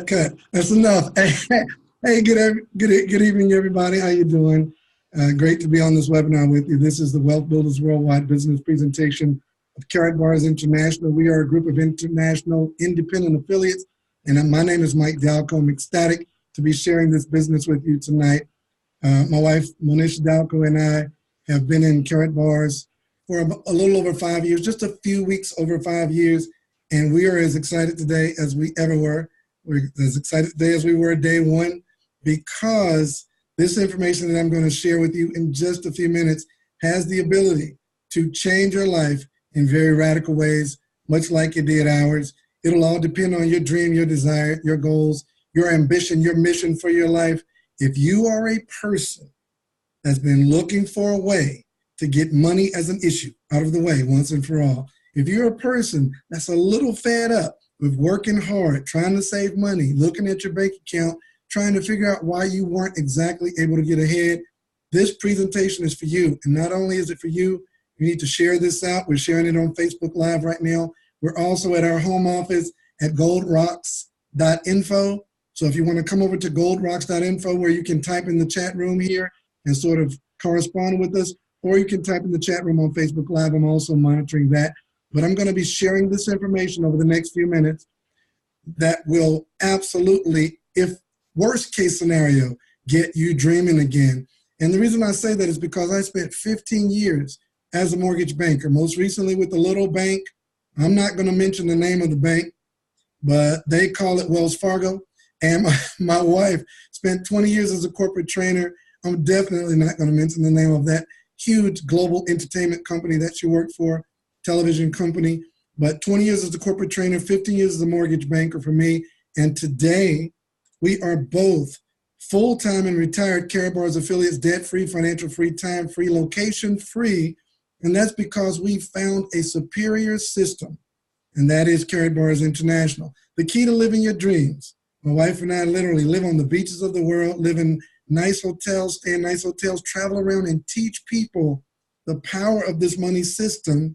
Cut. That's enough. Hey, good evening, everybody. How you doing? Great to be on this webinar with you. This is the Wealth Builders Worldwide business presentation of Karatbars International. We are a group of international independent affiliates, and my name is Mike Dalcoe. I'm ecstatic to be sharing this business with you tonight. My wife, Monisha Dalcoe, and I have been in Karatbars for a little over 5 years, just a few weeks over 5 years, and we are as excited today as we ever were. We're as excited today as we were day one, because this information that I'm going to share with you in just a few minutes has the ability to change your life in very radical ways, much like it did ours. It'll all depend on your dream, your desire, your goals, your ambition, your mission for your life. If you are a person that's been looking for a way to get money as an issue out of the way once and for all, if you're a person that's a little fed up with working hard, trying to save money, looking at your bank account, trying to figure out why you weren't exactly able to get ahead, this presentation is for you. And not only is it for you, you need to share this out. We're sharing it on Facebook Live right now. We're also at our home office at goldrocks.info. So if you want to come over to goldrocks.info, where you can type in the chat room here and sort of correspond with us, or you can type in the chat room on Facebook Live. I'm also monitoring that. But I'm going to be sharing this information over the next few minutes that will absolutely, if worst case scenario, get you dreaming again. And the reason I say that is because I spent 15 years as a mortgage banker, most recently with a little bank. I'm not going to mention the name of the bank, but they call it Wells Fargo. And my wife spent 20 years as a corporate trainer. I'm definitely not going to mention the name of that huge global entertainment company that she worked for, television company, but 20 years as a corporate trainer, 15 years as a mortgage banker for me. And today we are both full-time and retired Karatbars affiliates, debt-free, financial-free, time-free, location-free. And that's because we found a superior system, and that is Karatbars International. The key to living your dreams. My wife and I literally live on the beaches of the world, live in nice hotels, stay in nice hotels, travel around and teach people the power of this money system.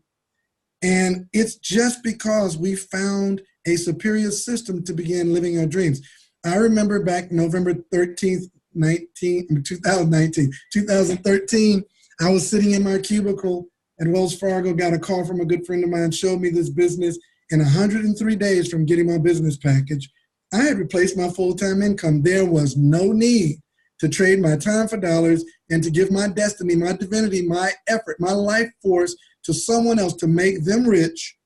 And it's just because we found a superior system to begin living our dreams. I remember back November 13th, 2013, I was sitting in my cubicle at Wells Fargo, got a call from a good friend of mine, showed me this business. In 103 days from getting my business package, I had replaced my full-time income. There was no need to trade my time for dollars and to give my destiny, my divinity, my effort, my life force to someone else to make them rich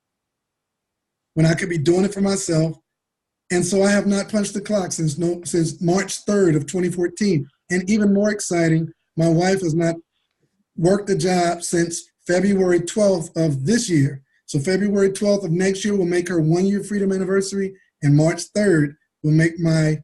when I could be doing it for myself. And so I have not punched the clock since March 3rd of 2014. And even more exciting, my wife has not worked a job since February 12th of this year. So February 12th of next year will make her 1-year freedom anniversary, and March 3rd will make my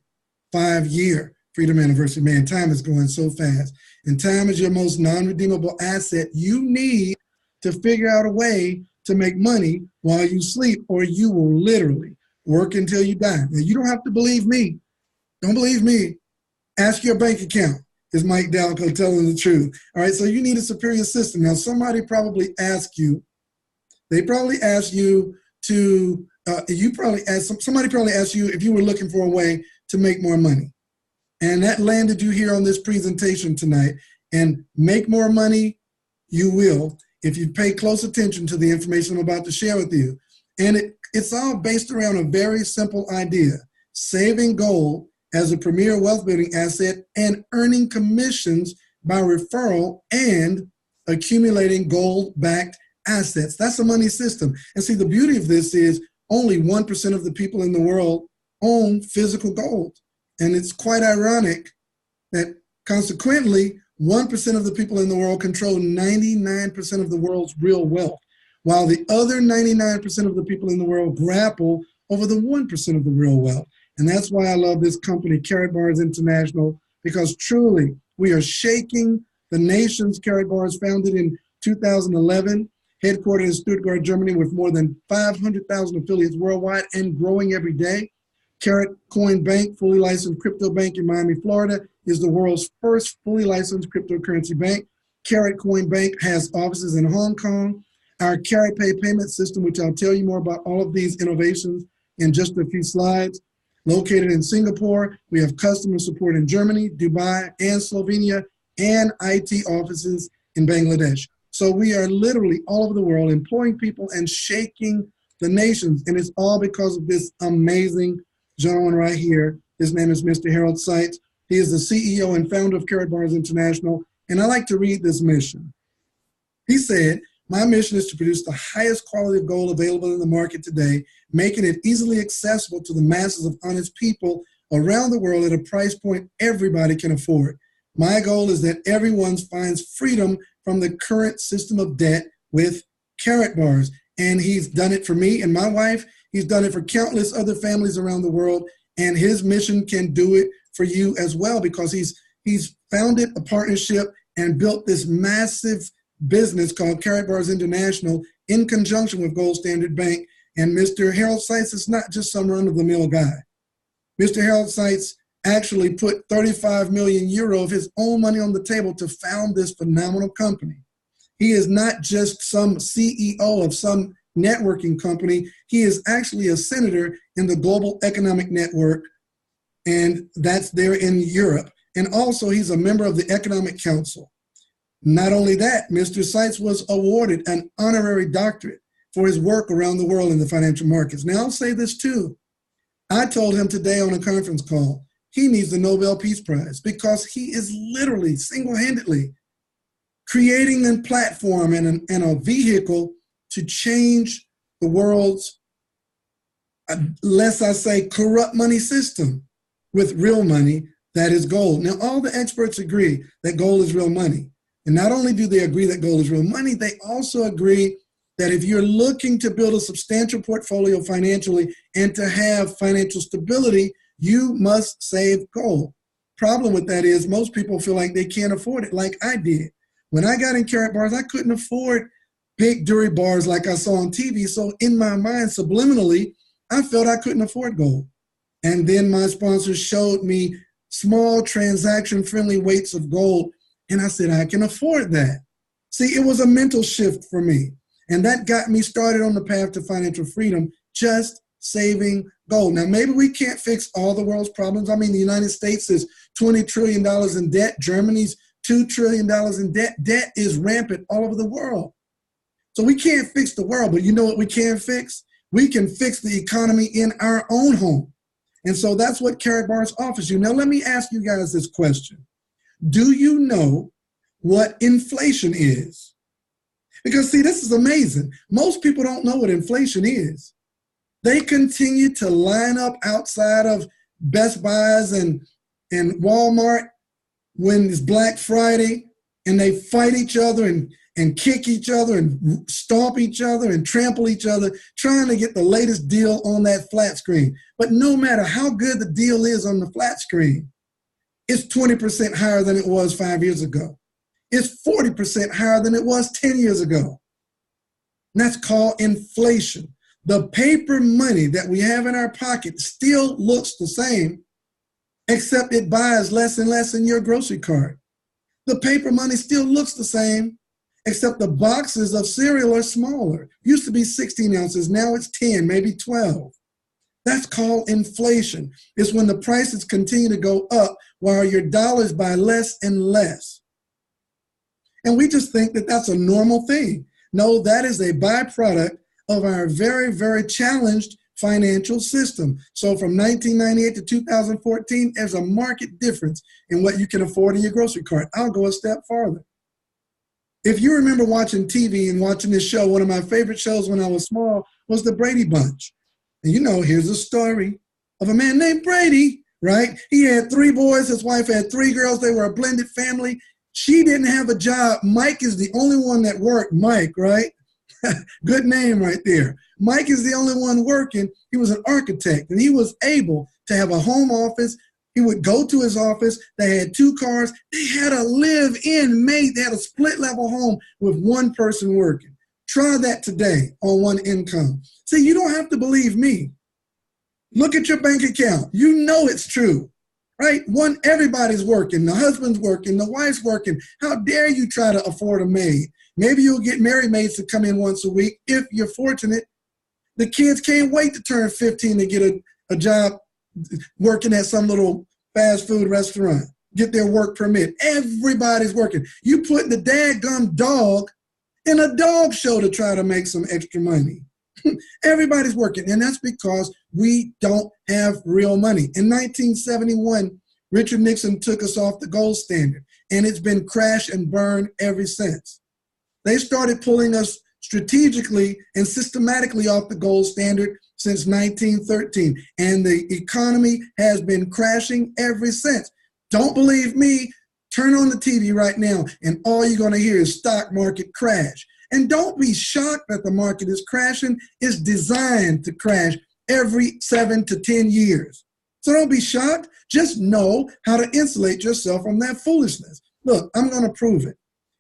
5-year freedom anniversary. Man, time is going so fast. And time is your most non-redeemable asset. You need to figure out a way to make money while you sleep, or you will literally work until you die. Now, you don't have to believe me. Don't believe me. Ask your bank account. Is Mike Dalcoe telling the truth? All right, so you need a superior system. Now, somebody probably asked you, somebody probably asked you if you were looking for a way to make more money. And that landed you here on this presentation tonight. And make more money, you will, if you pay close attention to the information I'm about to share with you. And it's all based around a very simple idea: saving gold as a premier wealth building asset and earning commissions by referral and accumulating gold-backed assets. That's a money system. And see, the beauty of this is only 1% of the people in the world own physical gold. And it's quite ironic that consequently, 1% of the people in the world control 99% of the world's real wealth, while the other 99% of the people in the world grapple over the 1% of the real wealth. And that's why I love this company, Karatbars International, because truly we are shaking the nations. Karatbars, founded in 2011, headquartered in Stuttgart, Germany, with more than 500,000 affiliates worldwide and growing every day. Karat Coin Bank, fully licensed crypto bank in Miami, Florida, is the world's first fully licensed cryptocurrency bank. Karat Coin Bank has offices in Hong Kong. Our Karat Pay payment system, which I'll tell you more about all of these innovations in just a few slides, located in Singapore. We have customer support in Germany, Dubai, and Slovenia, and IT offices in Bangladesh. So we are literally all over the world employing people and shaking the nations. And it's all because of this amazing gentleman right here. His name is Mr. Harold Seitz. He is the CEO and founder of Karatbars International. And I like to read this mission. He said, "My mission is to produce the highest quality of gold available in the market today, making it easily accessible to the masses of honest people around the world at a price point everybody can afford. My goal is that everyone finds freedom from the current system of debt with Karatbars." And he's done it for me and my wife. He's done it for countless other families around the world. And his mission can do it for you as well, because he's founded a partnership and built this massive business called Karatbars International in conjunction with Gold Standard Bank. And Mr. Harold Seitz is not just some run-of-the-mill guy. Mr. Harold Seitz actually put 35 million euro of his own money on the table to found this phenomenal company. He is not just some CEO of some networking company. He is actually a senator in the Global Economic Network, and that's there in Europe. And also he's a member of the Economic Council. Not only that, Mr. Seitz was awarded an honorary doctorate for his work around the world in the financial markets. Now, I'll say this too. I told him today on a conference call, he needs the Nobel Peace Prize, because he is literally single-handedly creating a platform and a vehicle to change the world's, lest I say, corrupt money system with real money that is gold. Now, all the experts agree that gold is real money. And not only do they agree that gold is real money, they also agree that if you're looking to build a substantial portfolio financially and to have financial stability, you must save gold. Problem with that is most people feel like they can't afford it, like I did. When I got in Karatbars, I couldn't afford big jewelry bars like I saw on TV. So in my mind, subliminally, I felt I couldn't afford gold. And then my sponsors showed me small transaction-friendly weights of gold. And I said, I can afford that. See, it was a mental shift for me. And that got me started on the path to financial freedom, just saving gold. Now, maybe we can't fix all the world's problems. I mean, the United States is $20 trillion in debt. Germany's $2 trillion in debt. Debt is rampant all over the world. So we can't fix the world, but you know what we can fix? We can fix the economy in our own home. And so that's what Karatbars offers you. Now, let me ask you guys this question. Do you know what inflation is? Because, see, this is amazing. Most people don't know what inflation is. They continue to line up outside of Best Buys and Walmart when it's Black Friday, and they fight each other and kick each other and stomp each other and trample each other, trying to get the latest deal on that flat screen. But no matter how good the deal is on the flat screen, it's 20% higher than it was 5 years ago. It's 40% higher than it was 10 years ago. And that's called inflation. The paper money that we have in our pocket still looks the same, except it buys less and less in your grocery cart. The paper money still looks the same, except the boxes of cereal are smaller. Used to be 16 ounces, now it's 10, maybe 12. That's called inflation. It's when the prices continue to go up while your dollars buy less and less. And we just think that that's a normal thing. No, that is a byproduct of our very, very challenged financial system. So from 1998 to 2014, there's a marked difference in what you can afford in your grocery cart. I'll go a step farther. If you remember watching TV and watching this show, one of my favorite shows when I was small was the Brady Bunch. And you know, here's a story of a man named Brady, right? He had 3 boys. His wife had 3 girls. They were a blended family. She didn't have a job. Mike is the only one that worked, Mike, right? Good name right there. Mike is the only one working. He was an architect, and he was able to have a home office. He would go to his office. They had 2 cars. They had a live-in mate. They had a split-level home with 1 person working. Try that today on 1 income. See, you don't have to believe me. Look at your bank account. You know it's true, right? Everybody's working. The husband's working. The wife's working. How dare you try to afford a maid? Maybe you'll get married maids to come in once a week if you're fortunate. The kids can't wait to turn 15 to get a job working at some little fast food restaurant, get their work permit. Everybody's working. You put the dadgum dog in a dog show to try to make some extra money. Everybody's working, and that's because we don't have real money. In 1971, Richard Nixon took us off the gold standard, and it's been crash and burn ever since. They started pulling us strategically and systematically off the gold standard since 1913, and the economy has been crashing ever since. Don't believe me? Turn on the TV right now, and all you're going to hear is stock market crash. And don't be shocked that the market is crashing. It's designed to crash every 7 to 10 years. So don't be shocked. Just know how to insulate yourself from that foolishness. Look, I'm going to prove it.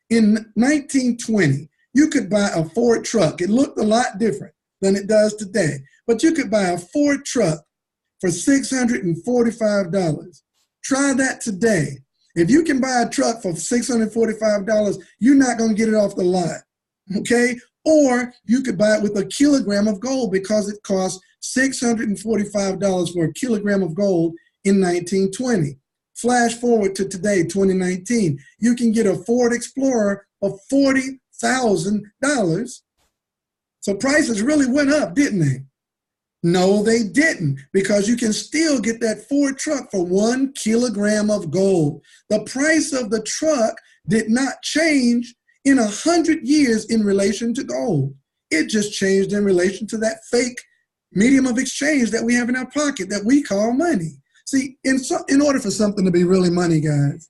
In 1920, you could buy a Ford truck. It looked a lot different than it does today. But you could buy a Ford truck for $645. Try that today. If you can buy a truck for $645, you're not going to get it off the lot, okay? Or you could buy it with a kilogram of gold because it costs $645 for a kilogram of gold in 1920. Flash forward to today, 2019. You can get a Ford Explorer for $40,000. So prices really went up, didn't they? No, they didn't, because you can still get that Ford truck for 1 kilogram of gold. The price of the truck did not change in 100 years in relation to gold. It just changed in relation to that fake medium of exchange that we have in our pocket that we call money. See, in order for something to be really money, guys,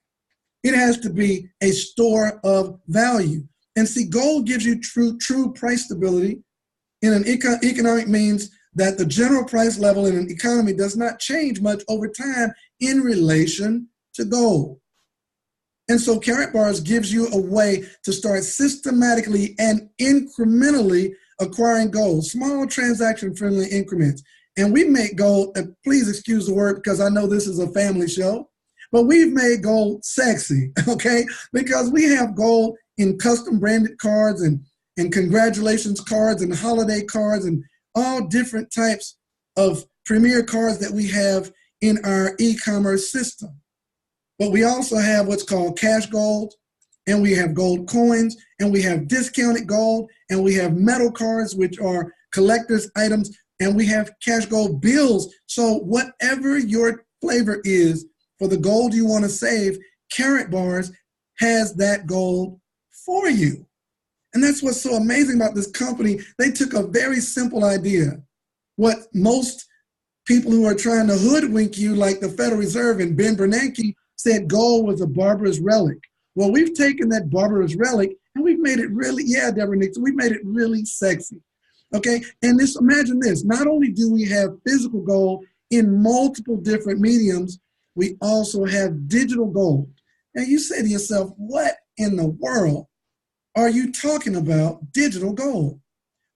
it has to be a store of value. And see, gold gives you true price stability in an economic means that the general price level in an economy does not change much over time in relation to gold. And so Karatbars gives you a way to start systematically and incrementally acquiring gold, small transaction-friendly increments. And we make gold, please excuse the word because I know this is a family show, but we've made gold sexy, okay? Because we have gold in custom branded cards and congratulations cards and holiday cards and all different types of premier cards that we have in our e-commerce system. But we also have what's called cash gold, and we have gold coins, and we have discounted gold, and we have metal cards, which are collector's items, and we have cash gold bills. So whatever your flavor is for the gold you want to save, Karatbars has that gold for you. And that's what's so amazing about this company. They took a very simple idea. What most people who are trying to hoodwink you, like the Federal Reserve and Ben Bernanke, said gold was a barbarous relic. Well, we've taken that barbarous relic and we've made it really, Deborah Nixon, we've made it really sexy. Okay, and imagine this, not only do we have physical gold in multiple different mediums, we also have digital gold. Now you say to yourself, what in the world are you talking about digital gold?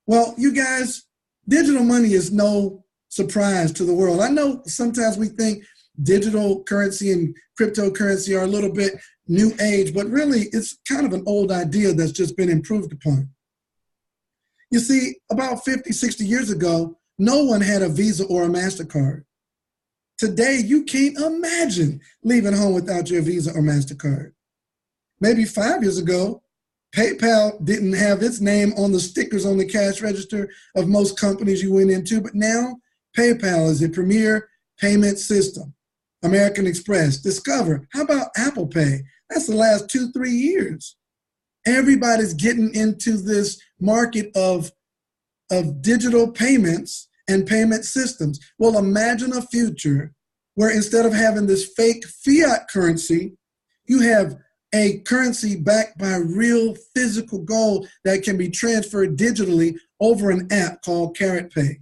Well, you guys, digital money is no surprise to the world. I know sometimes we think digital currency and cryptocurrency are a little bit new age, but really it's kind of an old idea that's just been improved upon. You see, about 50, 60 years ago, no one had a Visa or a MasterCard. Today, you can't imagine leaving home without your Visa or MasterCard. Maybe 5 years ago, PayPal didn't have its name on the stickers on the cash register of most companies you went into, but now PayPal is a premier payment system. American Express, Discover. How about Apple Pay? That's the last 2-3 years. Everybody's getting into this market of digital payments and payment systems. Well, imagine a future where instead of having this fake fiat currency, you have a currency backed by real physical gold that can be transferred digitally over an app called Karatpay.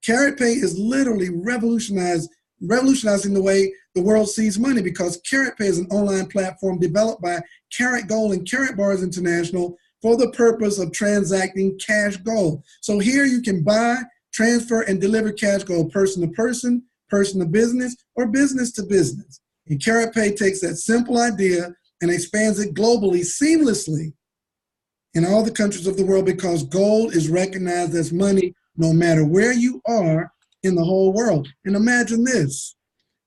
Karatpay is literally revolutionizing the way the world sees money, because Karatpay is an online platform developed by Karat Gold and Karatbars International for the purpose of transacting cash gold. So here you can buy, transfer, and deliver cash gold person to person, person to business, or business to business. And Karatpay takes that simple idea and expands it globally, seamlessly in all the countries of the world, because gold is recognized as money no matter where you are in the whole world. And imagine this.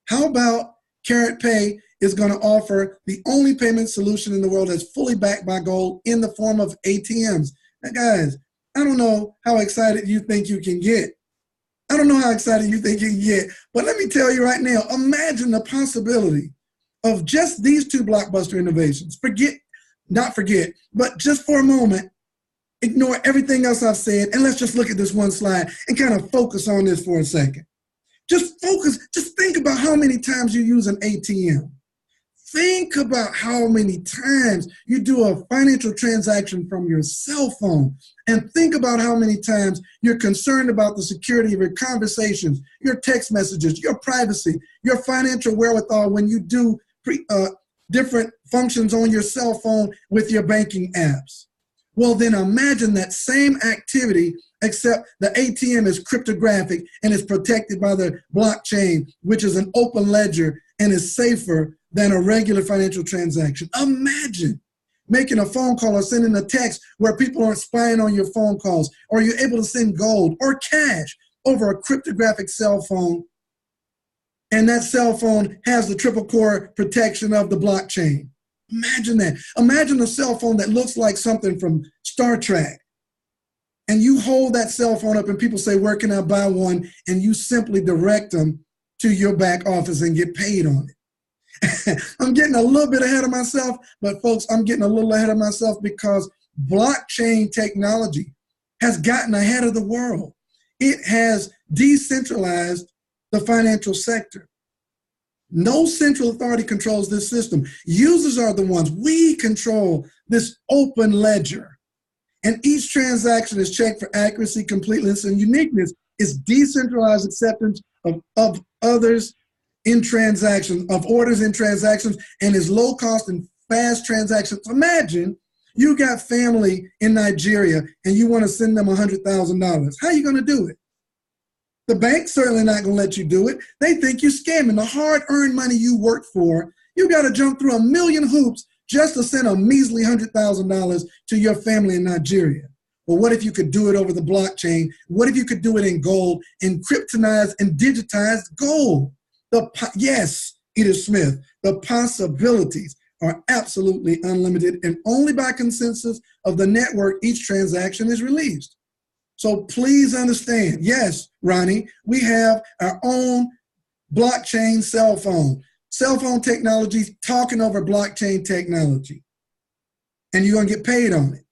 How about Karatpay is going to offer the only payment solution in the world that's fully backed by gold in the form of ATMs? Now, guys, I don't know how excited you think you can get. I don't know how excited you think you can get, but let me tell you right now, imagine the possibility of just these two blockbuster innovations. Not forget, but just for a moment, ignore everything else I've said, and let's just look at this one slide and kind of focus on this for a second. Just think about how many times you use an ATM. Think about how many times you do a financial transaction from your cell phone, and think about how many times you're concerned about the security of your conversations, your text messages, your privacy, your financial wherewithal when you do different functions on your cell phone with your banking apps. Well, then imagine that same activity, except the ATM is cryptographic and is protected by the blockchain, which is an open ledger and is safer than a regular financial transaction. Imagine making a phone call or sending a text where people aren't spying on your phone calls, or you're able to send gold or cash over a cryptographic cell phone, and that cell phone has the triple core protection of the blockchain. Imagine that. Imagine a cell phone that looks like something from Star Trek. And you hold that cell phone up and people say, where can I buy one? And you simply direct them to your back office and get paid on it. I'm getting a little bit ahead of myself, but folks, I'm getting a little ahead of myself because blockchain technology has gotten ahead of the world. It has decentralized the financial sector. No central authority controls this system. Users are the ones. We control this open ledger. And each transaction is checked for accuracy, completeness, and uniqueness. It's decentralized acceptance of others in transactions, of orders in transactions, and is low cost and fast transactions. Imagine you got family in Nigeria and you want to send them $100,000. How are you going to do it? The bank's certainly not going to let you do it. They think you're scamming. The hard-earned money you work for, you got to jump through a million hoops just to send a measly $100,000 to your family in Nigeria. Well, what if you could do it over the blockchain? What if you could do it in gold, in kryptonized and digitized gold? Yes, Edith Smith, the possibilities are absolutely unlimited, and only by consensus of the network each transaction is released. So please understand, yes, Ronnie, we have our own blockchain cell phone technology talking over blockchain technology. And you're going to get paid on it.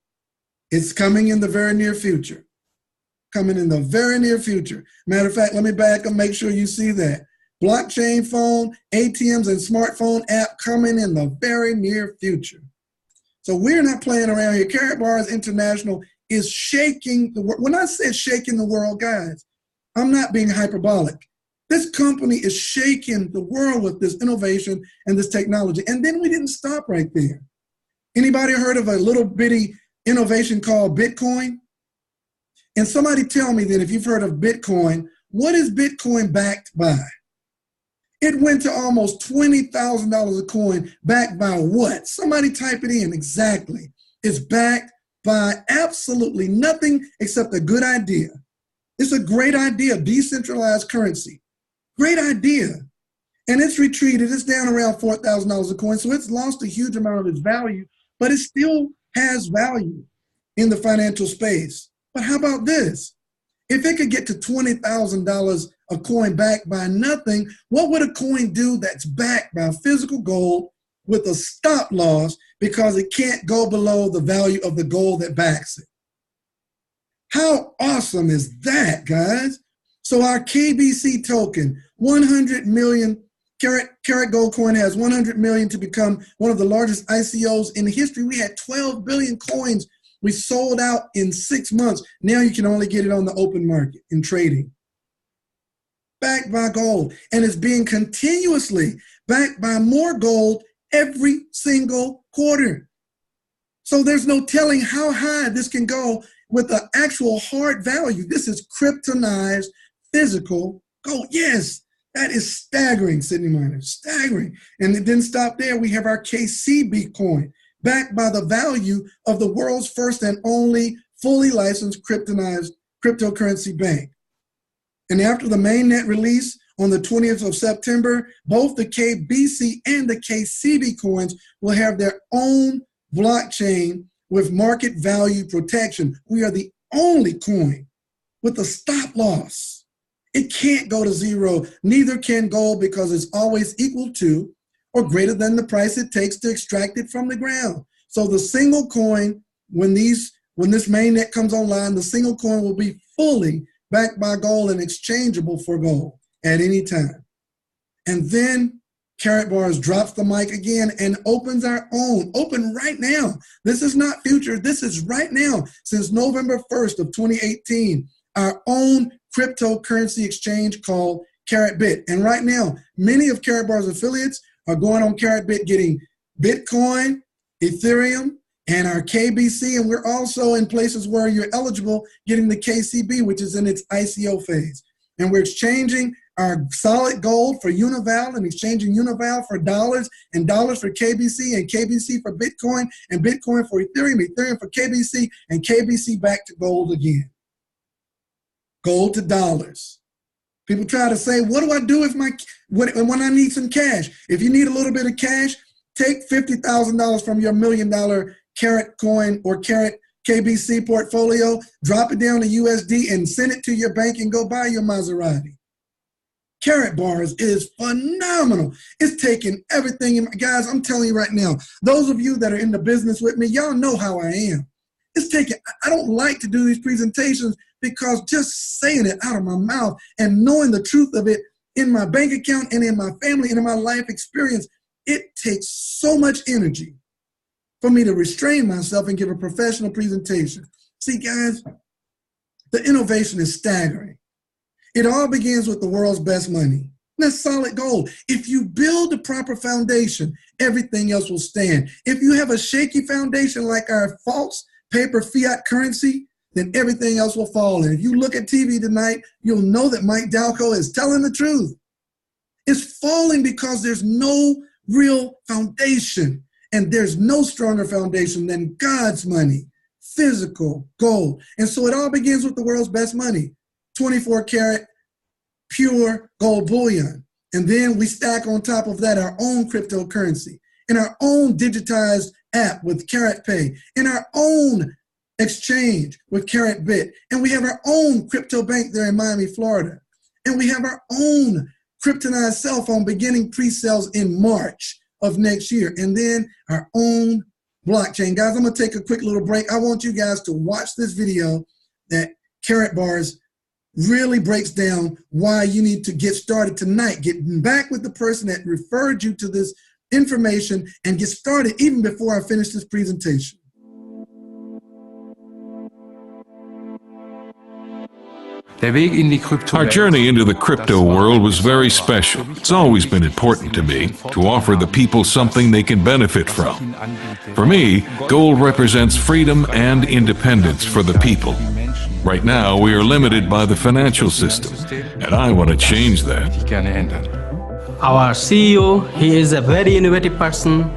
It's coming in the very near future. Coming in the very near future. Matter of fact, let me back up, make sure you see that. Blockchain phone, ATMs, and smartphone app coming in the very near future. So we're not playing around here. Karatbars International is shaking the world. When I say shaking the world, guys, I'm not being hyperbolic. This company is shaking the world with this innovation and this technology. And then we didn't stop right there. Anybody heard of a little bitty innovation called Bitcoin? And somebody tell me that if you've heard of Bitcoin, what is Bitcoin backed by? It went to almost $20,000 a coin, backed by what? Somebody type it in exactly. It's backed by absolutely nothing except a good idea. It's a great idea, decentralized currency. Great idea. And it's retreated. It's down around $4,000 a coin, so it's lost a huge amount of its value, but it still has value in the financial space. But how about this? If it could get to $20,000 a coin backed by nothing, what would a coin do that's backed by physical gold with a stop loss because it can't go below the value of the gold that backs it? How awesome is that, guys? So our KBC token, 100 million Karat Gold coin has 100 million to become one of the largest ICOs in history. We had 12 billion coins. We sold out in 6 months. Now you can only get it on the open market in trading. Backed by gold, and it's being continuously backed by more gold every single quarter. So there's no telling how high this can go with the actual hard value. This is kryptonized physical gold. Yes. That is staggering, Sydney Miners, staggering. And it didn't stop there. We have our KCB coin, backed by the value of the world's first and only fully licensed kryptonized cryptocurrency bank. And after the mainnet release on the 20th of September, both the KBC and the KCB coins will have their own blockchain with market value protection. We are the only coin with a stop loss. It can't go to zero. Neither can gold, because it's always equal to or greater than the price it takes to extract it from the ground. So the single coin, when this mainnet comes online, the single coin will be fully backed by gold and exchangeable for gold at any time. And then Karatbars drops the mic again and opens our own, open right now. This is not future, this is right now. Since November 1st of 2018, our own cryptocurrency exchange called Karatbit. And right now, many of Karatbars affiliates are going on Karatbit getting Bitcoin, Ethereum, and our KBC. And we're also in places where you're eligible getting the KCB, which is in its ICO phase. And we're exchanging our solid gold for Unival and exchanging Unival for dollars and dollars for KBC and KBC for Bitcoin and Bitcoin for Ethereum, Ethereum for KBC and KBC back to gold again. Gold to dollars. People try to say, what do I do if when I need some cash? If you need a little bit of cash, take $50,000 from your $1 million Karat coin or Karat KBC portfolio, drop it down to USD and send it to your bank and go buy your Maserati. Karatbars is phenomenal. It's taking everything. Guys, I'm telling you right now, those of you that are in the business with me, y'all know how I am. It's taking, I don't like to do these presentations because just saying it out of my mouth and knowing the truth of it in my bank account and in my family and in my life experience, it takes so much energy for me to restrain myself and give a professional presentation. See, guys, the innovation is staggering. It all begins with the world's best money. That's solid gold. If you build the proper foundation, everything else will stand. If you have a shaky foundation like our false paper fiat currency, then everything else will fall. And if you look at TV tonight, you'll know that Mike Dalcoe is telling the truth. It's falling because there's no real foundation, and there's no stronger foundation than God's money, physical gold. And so it all begins with the world's best money, 24 karat pure gold bullion. And then we stack on top of that our own cryptocurrency and our own digitized app with KaratPay and our own exchange with Karatbit. And we have our own crypto bank there in Miami, Florida. And we have our own kryptonized cell phone beginning pre-sales in March of next year. And then our own blockchain. Guys, I'm going to take a quick little break. I want you guys to watch this video that Karatbars really breaks down why you need to get started tonight. Getting back with the person that referred you to this information and get started even before I finish this presentation. Our journey into the crypto world was very special. It's always been important to me to offer the people something they can benefit from. For me, gold represents freedom and independence for the people. Right now, we are limited by the financial system, and I want to change that. Our CEO, he is a very innovative person.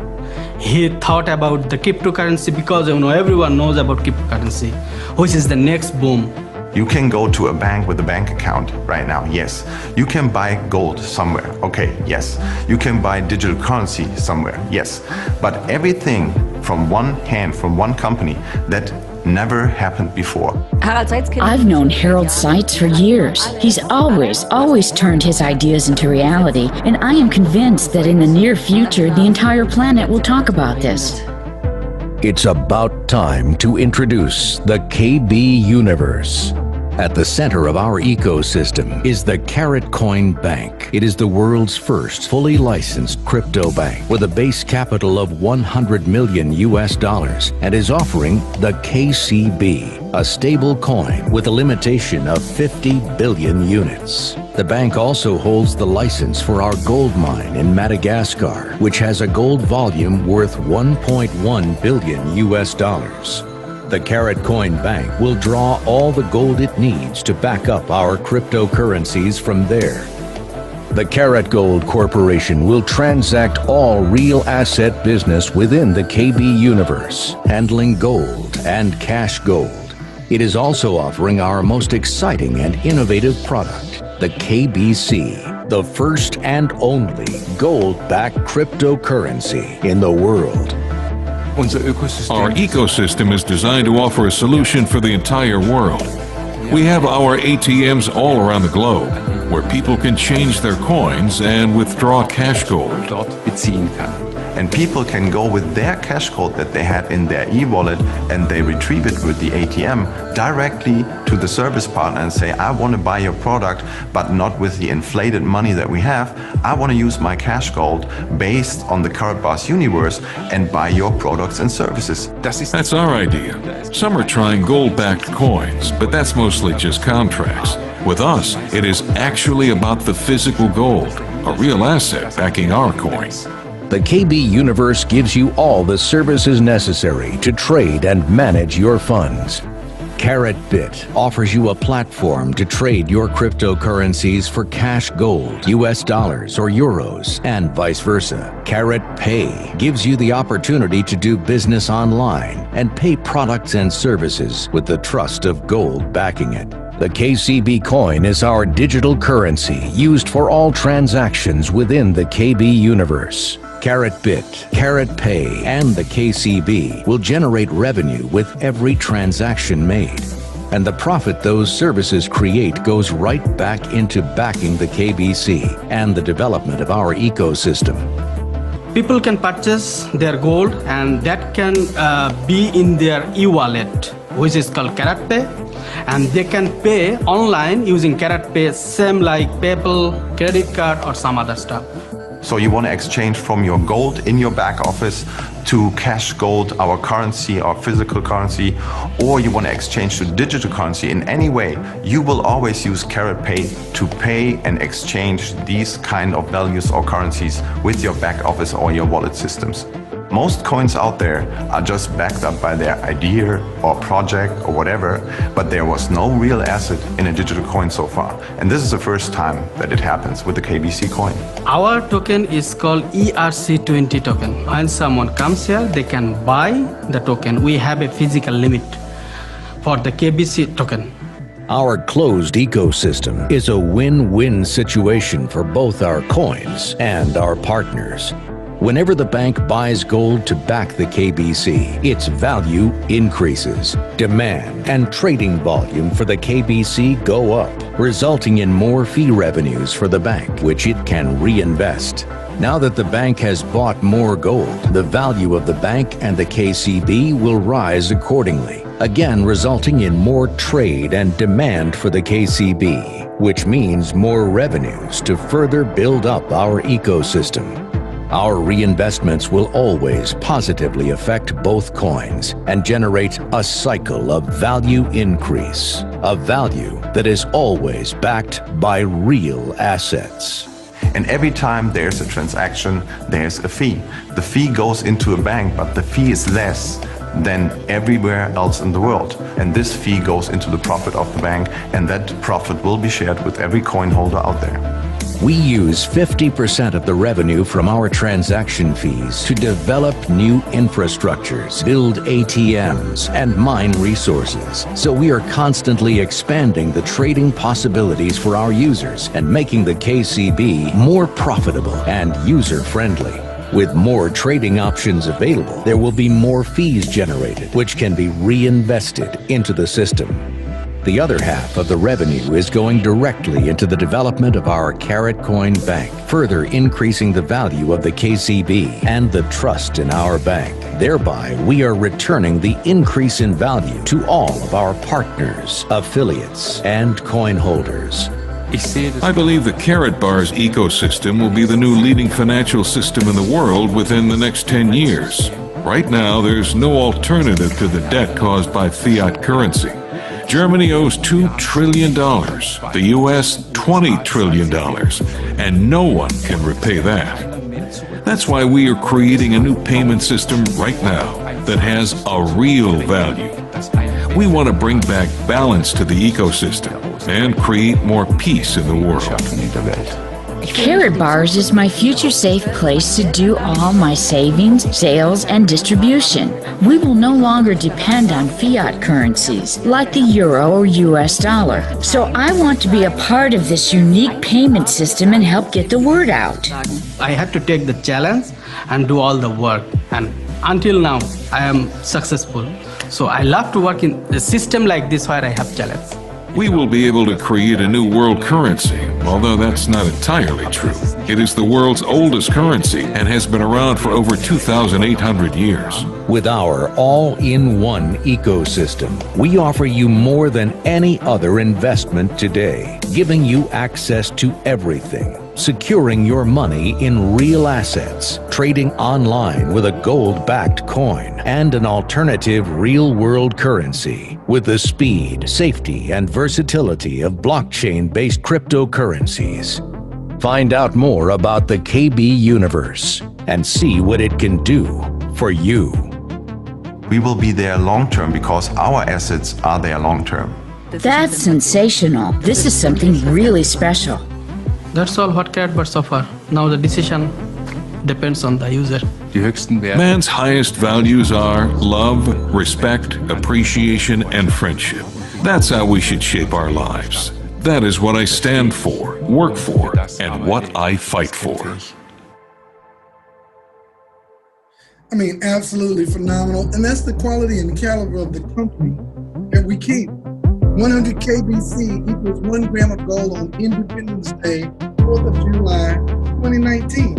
He thought about the cryptocurrency because everyone knows about cryptocurrency, which is the next boom. You can go to a bank with a bank account right now, yes. You can buy gold somewhere, okay, yes. You can buy digital currency somewhere, yes. But everything from one hand, from one company, that never happened before. I've known Harold Seitz for years. He's always turned his ideas into reality, and I am convinced that in the near future, the entire planet will talk about this. It's about time to introduce the KB Universe. At the center of our ecosystem is the Karatcoin Bank. It is the world's first fully licensed crypto bank with a base capital of $100 million and is offering the KCB, a stable coin with a limitation of 50 billion units. The bank also holds the license for our gold mine in Madagascar, which has a gold volume worth $1.1 billion. The Karatcoin Bank will draw all the gold it needs to back up our cryptocurrencies from there. The Karat Gold Corporation will transact all real asset business within the KB universe, handling gold and cash gold. It is also offering our most exciting and innovative product, the KBC, the first and only gold-backed cryptocurrency in the world. Our ecosystem is designed to offer a solution for the entire world. We have our ATMs all around the globe, where people can change their coins and withdraw cash gold. And people can go with their cash code that they have in their e-wallet and they retrieve it with the ATM directly to the service partner and say, I want to buy your product, but not with the inflated money that we have. I want to use my cash gold based on the Karatbars universe and buy your products and services. That's our idea. Some are trying gold-backed coins, but that's mostly just contracts. With us, it is actually about the physical gold, a real asset backing our coin. The KB Universe gives you all the services necessary to trade and manage your funds. Karatbit offers you a platform to trade your cryptocurrencies for cash gold, US dollars or euros, and vice versa. KaratPay gives you the opportunity to do business online and pay products and services with the trust of gold backing it. The KCB coin is our digital currency used for all transactions within the KB universe. Karatbit, KaratPay, and the KCB will generate revenue with every transaction made. And the profit those services create goes right back into backing the KBC and the development of our ecosystem. People can purchase their gold and that can be in their e-wallet, which is called KaratPay. And they can pay online using KaratPay, same like PayPal, credit card, or some other stuff. So you want to exchange from your gold in your back office to cash gold, our currency, our physical currency, or you want to exchange to digital currency in any way, you will always use KaratPay to pay and exchange these kind of values or currencies with your back office or your wallet systems. Most coins out there are just backed up by their idea or project or whatever, but there was no real asset in a digital coin so far. And this is the first time that it happens with the KBC coin. Our token is called ERC20 token. When someone comes here, they can buy the token. We have a physical limit for the KBC token. Our closed ecosystem is a win-win situation for both our coins and our partners. Whenever the bank buys gold to back the KBC, its value increases. Demand and trading volume for the KBC go up, resulting in more fee revenues for the bank, which it can reinvest. Now that the bank has bought more gold, the value of the bank and the KCB will rise accordingly, again resulting in more trade and demand for the KCB, which means more revenues to further build up our ecosystem. Our reinvestments will always positively affect both coins and generate a cycle of value increase, a value that is always backed by real assets. And every time there's a transaction, there's a fee. The fee goes into a bank, but the fee is less than everywhere else in the world. And this fee goes into the profit of the bank, and that profit will be shared with every coin holder out there. We use 50% of the revenue from our transaction fees to develop new infrastructures, build ATMs, and mine resources. So we are constantly expanding the trading possibilities for our users and making the KCB more profitable and user-friendly. With more trading options available, there will be more fees generated, which can be reinvested into the system. The other half of the revenue is going directly into the development of our Karatcoin Bank, further increasing the value of the KCB and the trust in our bank. Thereby, we are returning the increase in value to all of our partners, affiliates, and coin holders. I believe the Karatbars ecosystem will be the new leading financial system in the world within the next 10 years. Right now, there's no alternative to the debt caused by fiat currency. Germany owes $2 trillion, the U.S. $20 trillion, and no one can repay that. That's why we are creating a new payment system right now that has a real value. We want to bring back balance to the ecosystem and create more peace in the world. Karatbars is my future safe place to do all my savings, sales, and distribution. We will no longer depend on fiat currencies like the euro or US dollar. So I want to be a part of this unique payment system and help get the word out. I had to take the challenge and do all the work. And until now, I am successful. So I love to work in a system like this where I have challenge. We will be able to create a new world currency, although that's not entirely true. It is the world's oldest currency and has been around for over 2,800 years. With our all-in-one ecosystem, we offer you more than any other investment today, giving you access to everything, securing your money in real assets, trading online with a gold-backed coin, and an alternative real-world currency with the speed, safety, and versatility of blockchain-based cryptocurrencies. Find out more about the KB universe and see what it can do for you. We will be there long-term because our assets are there long-term. That's sensational. This is something really special. That's all what Karatbars offer. Now the decision depends on the user. Man's highest values are love, respect, appreciation, and friendship. That's how we should shape our lives. That is what I stand for, work for, and what I fight for. I mean, absolutely phenomenal. And that's the quality and caliber of the company that we keep. 100 KBC equals 1 gram of gold on Independence Day, 4th of July, 2019.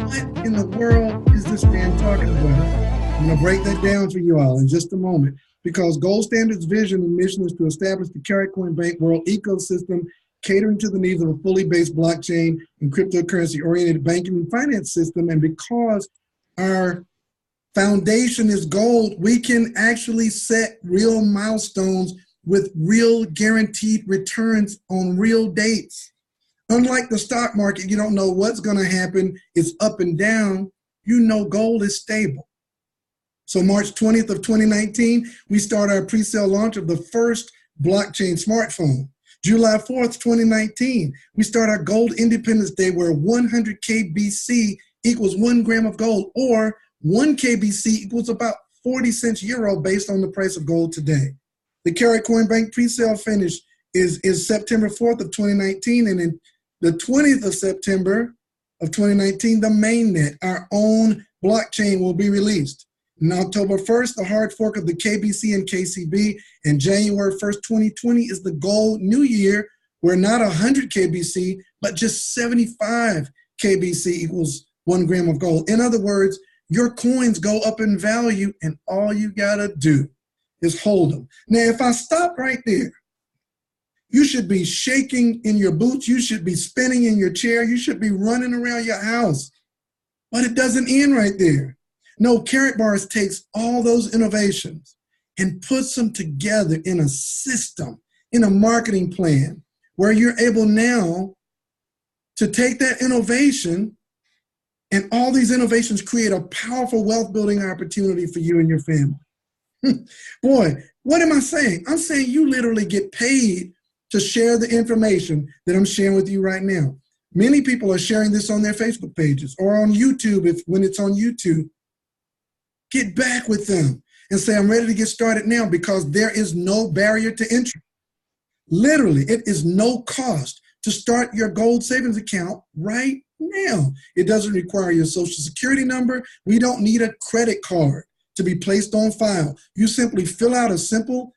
What in the world is this man talking about? I'm going to break that down for you all in just a moment, because Gold Standard's vision and mission is to establish the Karatcoin Bank world ecosystem, catering to the needs of a fully based blockchain and cryptocurrency-oriented banking and finance system. And because our foundation is gold, we can actually set real milestones with real guaranteed returns on real dates. Unlike the stock market, you don't know what's going to happen. It's up and down. You know gold is stable. So March 20th of 2019, we start our pre-sale launch of the first blockchain smartphone. July 4th, 2019, we start our Gold Independence Day, where 100 KBC equals 1 gram of gold, or 1 KBC equals about 40 cents euro based on the price of gold today. The Karatcoin Bank pre-sale finish is September 4th of 2019, and then the 20th of September of 2019, the mainnet, our own blockchain, will be released. On October 1st, the hard fork of the KBC and KCB, and January 1st, 2020 is the gold new year, where not 100 KBC, but just 75 KBC equals 1 gram of gold. In other words, your coins go up in value, and all you gotta do is hold them. Now, if I stop right there, you should be shaking in your boots. You should be spinning in your chair. You should be running around your house. But it doesn't end right there. No, Karatbars takes all those innovations and puts them together in a system, in a marketing plan, where you're able now to take that innovation, and all these innovations create a powerful wealth building opportunity for you and your family. Boy, what am I saying? I'm saying you literally get paid to share the information that I'm sharing with you right now. Many people are sharing this on their Facebook pages or on YouTube when it's on YouTube. Get back with them and say, I'm ready to get started now, because there is no barrier to entry. Literally, it is no cost to start your gold savings account right now. It doesn't require your social security number. We don't need a credit card to be placed on file. You simply fill out a simple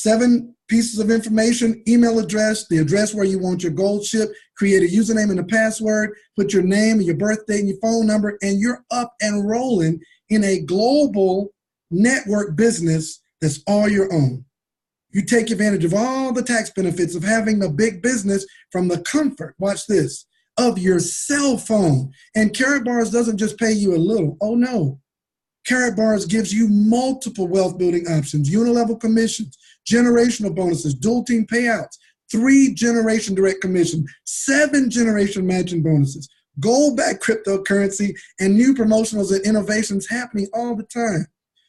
7 pieces of information: email address, the address where you want your gold shipped, create a username and a password, put your name and your birth date and your phone number, and you're up and rolling in a global network business that's all your own. You take advantage of all the tax benefits of having a big business from the comfort, watch this, of your cell phone. And Karatbars doesn't just pay you a little. Oh no. Karatbars gives you multiple wealth building options: unilevel commissions, generational bonuses, dual team payouts, 3 generation direct commission, 7 generation matching bonuses, gold-backed cryptocurrency, and new promotionals and innovations happening all the time.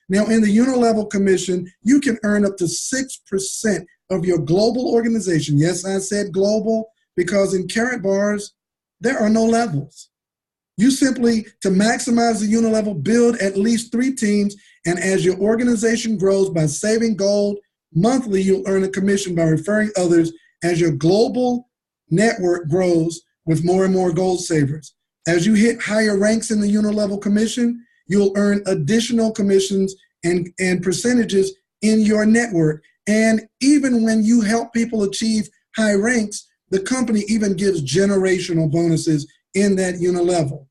Now, in the unilevel commission, you can earn up to 6% of your global organization. Yes, I said global, because in Karatbars, there are no levels. You simply, to maximize the unilevel, build at least 3 teams, and as your organization grows by saving gold, monthly you'll earn a commission by referring others as your global network grows with more and more gold savers. As you hit higher ranks in the unilevel commission, you'll earn additional commissions and percentages in your network. And even when you help people achieve high ranks, the company even gives generational bonuses in that unilevel.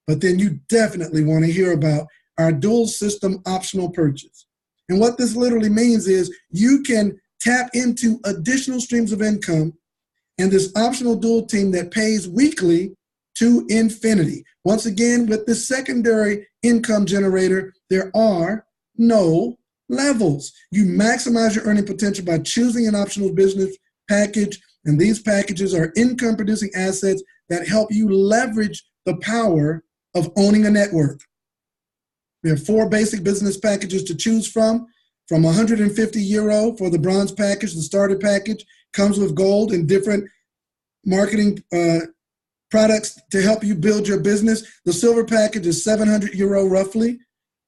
But then you definitely want to hear about our dual system optional purchase. And what this literally means is you can tap into additional streams of income and this optional dual team that pays weekly to infinity. Once again, with this secondary income generator, there are no levels. You maximize your earning potential by choosing an optional business package, and these packages are income-producing assets that help you leverage the power of owning a network. There are 4 basic business packages to choose from 150 euro for the bronze package. The starter package comes with gold and different marketing products to help you build your business. The silver package is 700 euro roughly.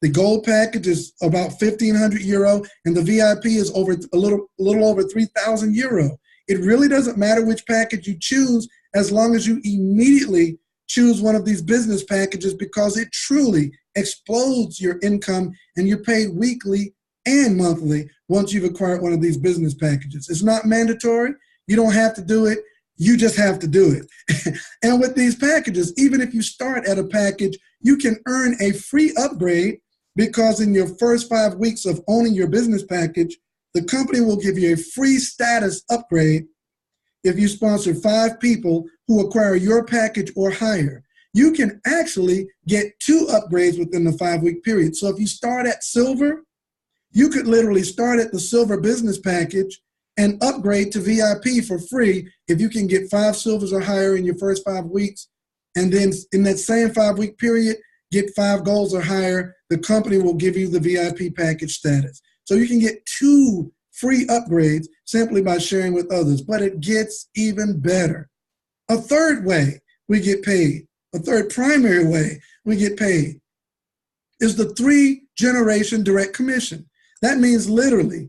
The gold package is about 1,500 euro, and the VIP is over a little over 3,000 euro. It really doesn't matter which package you choose as long as you immediately choose one of these business packages, because it truly explodes your income and you're paid weekly and monthly once you've acquired one of these business packages. It's not mandatory. You don't have to do it. You just have to do it. And with these packages, even if you start at a package, you can earn a free upgrade, because in your first 5 weeks of owning your business package, the company will give you a free status upgrade if you sponsor 5 people who acquire your package or higher. You can actually get 2 upgrades within the 5-week period. So if you start at silver, you could literally start at the silver business package and upgrade to VIP for free if you can get 5 silvers or higher in your first 5 weeks. And then in that same 5-week period, get 5 golds or higher. The company will give you the VIP package status. So you can get 2 free upgrades simply by sharing with others. But it gets even better. A third way we get paid, a third primary way we get paid, is the 3-generation direct commission. That means literally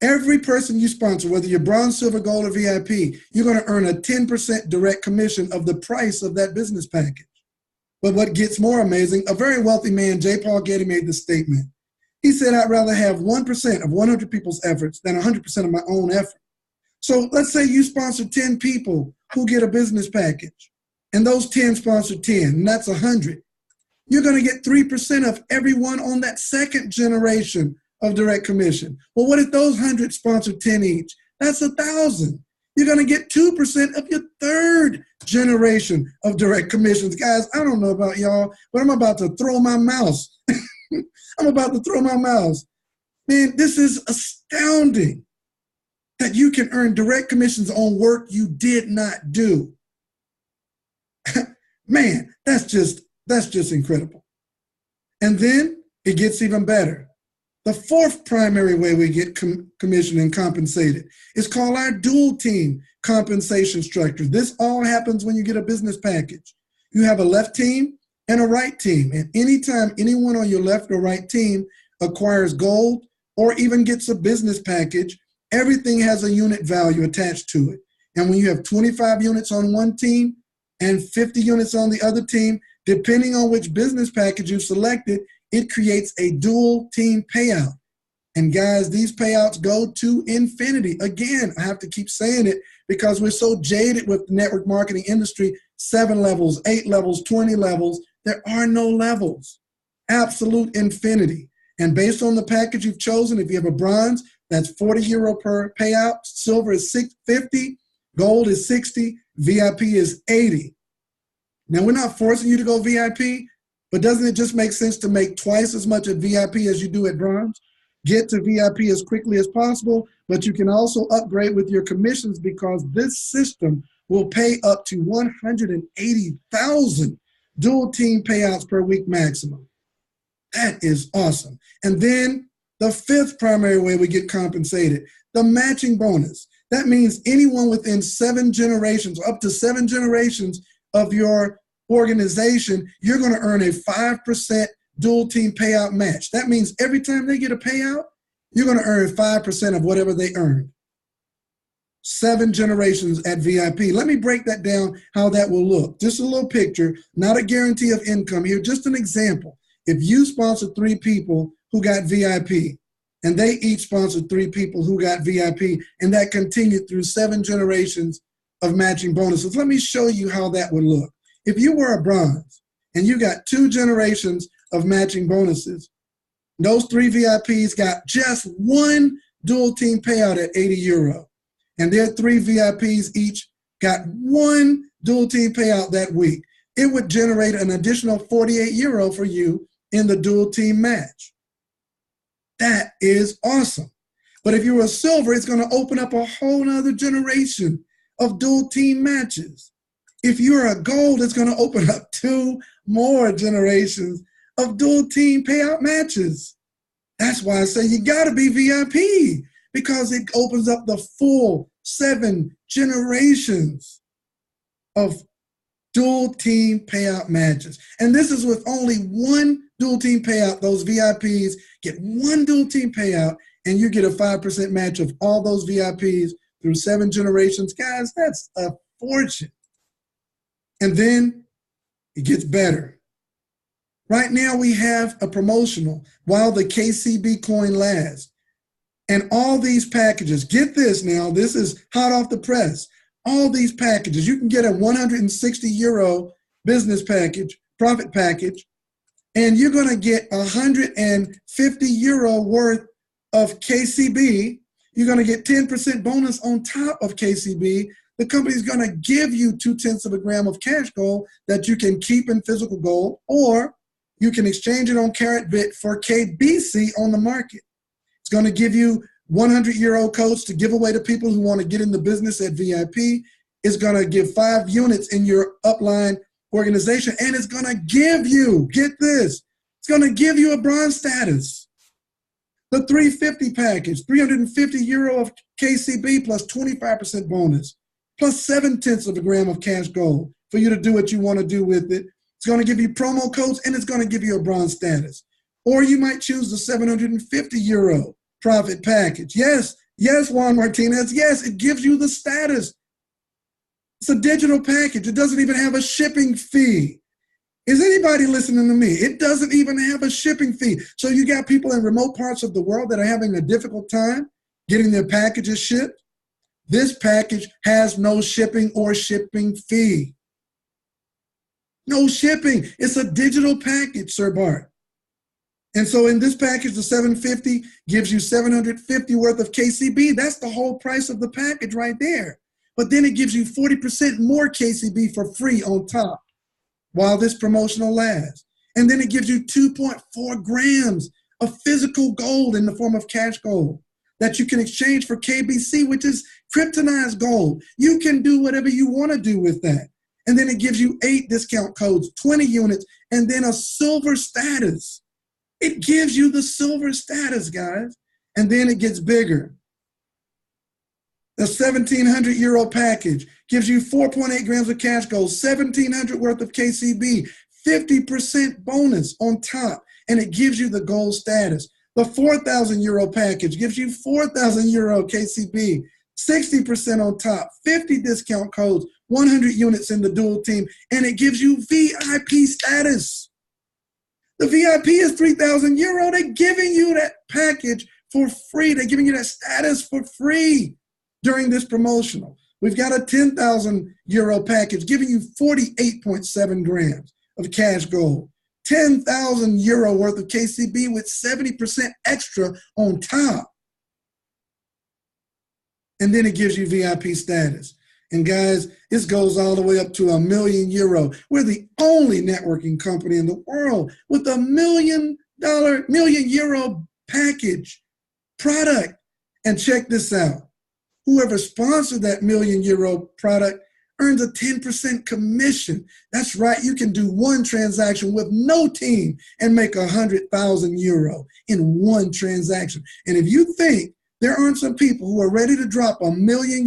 every person you sponsor, whether you're bronze, silver, gold, or VIP, you're going to earn a 10% direct commission of the price of that business package. But what gets more amazing, a very wealthy man, J. Paul Getty, made this statement. He said, "I'd rather have 1% of 100 people's efforts than 100% of my own effort." So let's say you sponsor 10 people who get a business package, and those 10 sponsor 10, and that's 100. You're going to get 3% of everyone on that second generation of direct commission. Well, what if those 100 sponsor 10 each? That's 1,000. You're going to get 2% of your third generation of direct commissions. Guys, I don't know about y'all, but I'm about to throw my mouse. I'm about to throw my mouse. Man, this is astounding that you can earn direct commissions on work you did not do. Man, that's just incredible. And then it gets even better. The 4th primary way we get commissioned and compensated is called our dual team compensation structure. This all happens when you get a business package. You have a left team and a right team. And anytime anyone on your left or right team acquires gold or even gets a business package, everything has a unit value attached to it. And when you have 25 units on one team and 50 units on the other team, depending on which business package you've selected, it creates a dual team payout. And guys, these payouts go to infinity. Again, I have to keep saying it because we're so jaded with the network marketing industry. 7 levels, 8 levels, 20 levels. There are no levels. Absolute infinity. And based on the package you've chosen, if you have a bronze, that's €40 per payout. Silver is $50. Gold is $60. VIP is $80. Now, we're not forcing you to go VIP, but doesn't it just make sense to make twice as much at VIP as you do at bronze? Get to VIP as quickly as possible, but you can also upgrade with your commissions because this system will pay up to 180,000 dual team payouts per week maximum. That is awesome. And then the fifth primary way we get compensated, the matching bonus. That means anyone within 7 generations, up to 7 generations of your organization, you're going to earn a 5% dual team payout match. That means every time they get a payout, you're going to earn 5% of whatever they earned. 7 generations at VIP. Let me break that down, how that will look. Just a little picture, not a guarantee of income here, just an example. If you sponsored 3 people who got VIP, and they each sponsored 3 people who got VIP, and that continued through 7 generations of matching bonuses. Let me show you how that would look. If you were a bronze and you got 2 generations of matching bonuses, those 3 VIPs got just 1 dual team payout at €80. And their 3 VIPs each got 1 dual team payout that week. It would generate an additional €48 for you in the dual team match. That is awesome. But if you were a silver, it's going to open up a whole other generation of dual team matches. If you're a gold, it's going to open up 2 more generations of dual team payout matches. That's why I say you got to be VIP, because it opens up the full 7 generations of dual team payout matches. And this is with only 1 dual team payout. Those VIPs get 1 dual team payout, and you get a 5% match of all those VIPs through 7 generations. Guys, that's a fortune. And then it gets better. Right now we have a promotional while the KCB coin lasts. And all these packages, get this now, this is hot off the press. All these packages, you can get a €160 business package, profit package, and you're going to get €150 worth of KCB. You're going to get 10% bonus on top of KCB. The company's going to give you 0.2 grams of cash gold that you can keep in physical gold, or you can exchange it on Karatbars for KBC on the market. It's going to give you €100 codes to give away to people who want to get in the business at VIP. It's going to give 5 units in your upline organization, and it's going to give you, get this, it's going to give you a bronze status. The 350 package, €350 of KCB plus 25% bonus, plus 0.7 grams of cash gold for you to do what you want to do with it. It's going to give you promo codes, and it's going to give you a bronze status. Or you might choose the €750 profit package. Yes, Juan Martinez, yes, it gives you the status. It's a digital package. It doesn't even have a shipping fee. Is anybody listening to me? It doesn't even have a shipping fee. So you got people in remote parts of the world that are having a difficult time getting their packages shipped. This package has no shipping or shipping fee. No shipping. It's a digital package, Sir Bart. And so in this package, the $750 gives you $750 worth of KCB. That's the whole price of the package right there. But then it gives you 40% more KCB for free on top while this promotional lasts. And then it gives you 2.4 grams of physical gold in the form of cash gold that you can exchange for KBC, which is kryptonized gold. You can do whatever you want to do with that. And then it gives you 8 discount codes, 20 units, and then a silver status. It gives you the silver status, guys. And then it gets bigger. The €1,700 package gives you 4.8 grams of cash gold, 1,700 worth of KCB, 50% bonus on top, and it gives you the gold status. The €4,000 package gives you €4,000 KCB, 60% on top, 50 discount codes, 100 units in the dual team, and it gives you VIP status. The VIP is €3,000. They're giving you that package for free. They're giving you that status for free during this promotional. We've got a 10,000 euro package giving you 48.7 grams of cash gold, 10,000 euro worth of KCB with 70% extra on top. And then it gives you VIP status. And guys, this goes all the way up to €1 million. We're the only networking company in the world with a $1 million euro package product. And check this out. Whoever sponsored that €1 million product earns a 10% commission. That's right. You can do one transaction with no team and make €100,000 in one transaction. And if you think there aren't some people who are ready to drop €1 million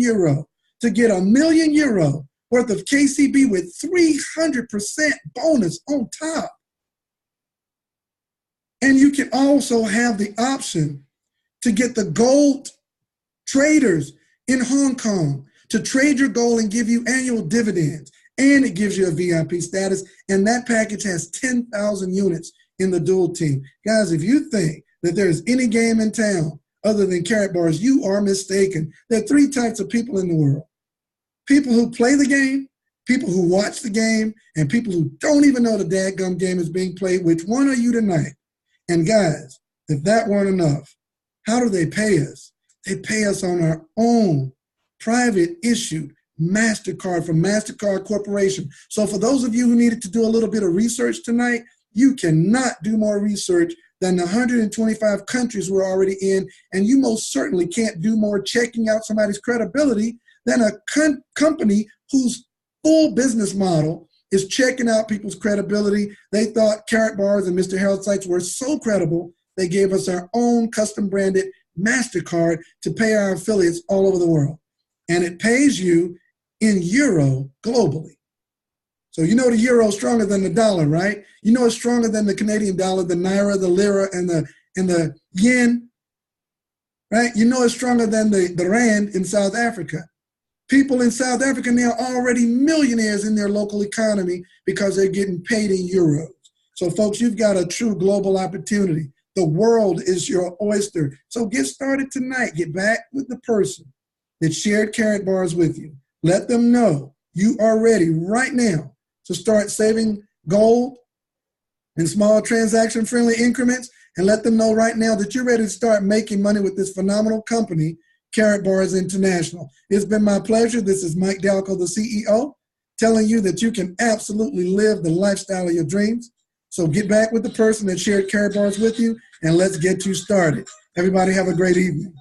to get €1 million worth of KCB with 300% bonus on top. And you can also have the option to get the gold traders in Hong Kong to trade your gold and give you annual dividends. And it gives you a VIP status. And that package has 10,000 units in the dual team. Guys, if you think that there's any game in town other than Karatbars, you are mistaken. There are three types of people in the world. People who play the game, people who watch the game, and people who don't even know the dadgum game is being played. Which one are you tonight? And guys, if that weren't enough, how do they pay us? They pay us on our own private issued MasterCard from MasterCard Corporation. So for those of you who needed to do a little bit of research tonight, you cannot do more research than the 125 countries we're already in, and you most certainly can't do more checking out somebody's credibility than a company whose full business model is checking out people's credibility. They thought Karatbars and Mr. Harold Sykes were so credible, they gave us our own custom branded MasterCard to pay our affiliates all over the world. And it pays you in euro globally. So you know the euro is stronger than the dollar, right? You know it's stronger than the Canadian dollar, the naira, the lira, and the yen, right? You know it's stronger than the rand in South Africa. People in South Africa now are already millionaires in their local economy because they're getting paid in euros. So folks, you've got a true global opportunity. The world is your oyster. So get started tonight. Get back with the person that shared Karatbars with you. Let them know you are ready right now to start saving gold in small transaction-friendly increments, and let them know right now that you're ready to start making money with this phenomenal company, Karatbars International. It's been my pleasure. This is Mike Dalcoe, the CEO, telling you that you can absolutely live the lifestyle of your dreams. So get back with the person that shared Karatbars with you, and let's get you started. Everybody have a great evening.